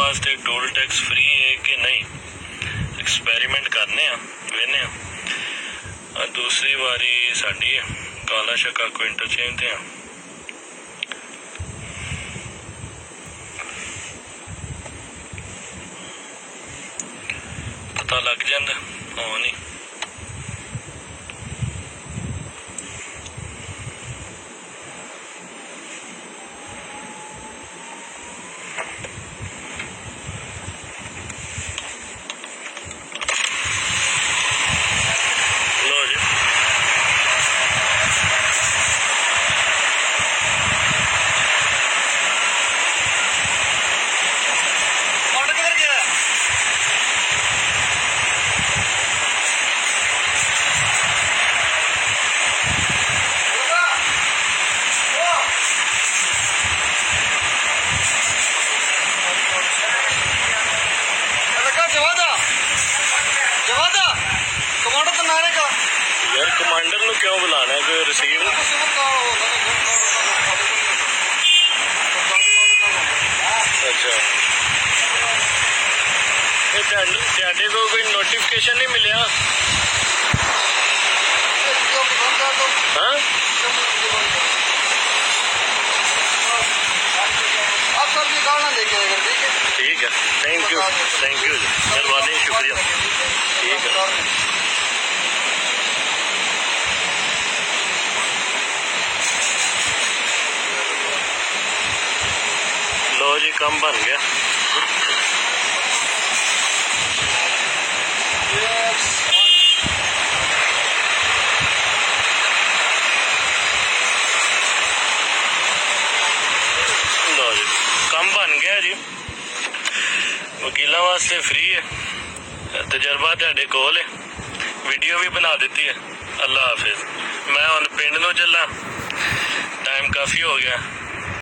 वास्ते toll tax free है कि नहीं, एक्सपेरीमेंट करने वेने दूसरी बारी साडी है काला शिकागो इंटरचेंज ते पता लग जाता हाँ नहीं। यार कमांडर नु क्यों बुलाना है, कोई रिसीव अच्छा ਤੁਹਾਡੇ को कोई नोटिफिकेशन नहीं मिले हाँ ठीक है थैंक यू मेहरबानी शुक्रिया ठीक है। लो जी काम बन गया। लो जी काम बन गया जी, वकीलों वास्ते फ्री है, तजर्बा तुहाडे कोल है, वीडियो भी बना दी है। अल्लाह हाफिज। मैं हुण पिंड नूं चला, टाइम काफ़ी हो गया।